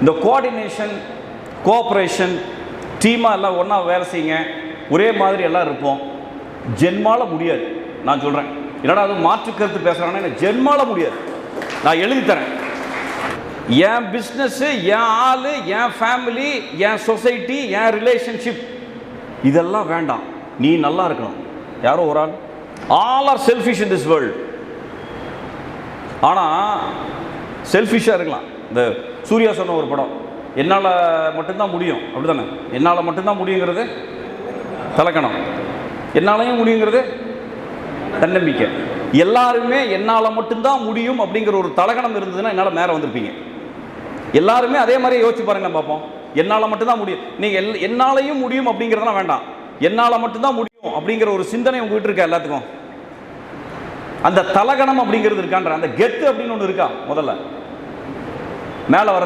இந்த coordination, cooperation, டீமாக எல்லாம் ஒன்றா வேலை செய்யுங்க, ஒரே மாதிரி எல்லாம் இருப்போம். ஜென்மால முடியாது. நான் சொல்கிறேன், என்னடா அது மாற்று கருத்து பேசுகிறாங்கன்னா ஜென்மால முடியாது. நான் எழுதி தரேன். என் பிஸ்னஸ்ஸு, என் ஆள், என் ஃபேமிலி, என் சொசைட்டி, என் ரிலேஷன்ஷிப் இதெல்லாம் வேண்டாம். நீ நல்லா இருக்கணும். யாரோ ஒரு ஆள், all R selfish in this world. ஆனால் செல்ஃபிஷாக இருக்கலாம். இந்த சூர்யா சொன்ன ஒரு படம், என்னால் மட்டும்தான் முடியும், அப்படி தானே? என்னால் மட்டும்தான் முடியுங்கிறது தலக்கணம், என்னாலையும் முடியுங்கிறது தன்னம்பிக்கை. எல்லாருமே என்னால் மட்டும்தான் முடியும் அப்படிங்கிற ஒரு தலக்கணம் இருந்ததுன்னா என்னால் நேரம் வந்திருப்பீங்க. எல்லாருமே அதே மாதிரி யோசிச்சு பாருங்க பார்ப்போம். என்னால் மட்டும்தான் முடியும். நீங்கள் என்னாலையும் முடியும் அப்படிங்கிறதெல்லாம் வேண்டாம். என்னால் மட்டும்தான் முடியும் அப்படிங்கிற ஒரு சிந்தனை உங்ககிட்ட இருக்கா எல்லாத்துக்கும்? அந்த தலகணம் அப்படிங்கிறது இருக்கான்ற அந்த கெத்து அப்படின்னு ஒன்று இருக்கா? முதல்ல மேலே வரதுக்கு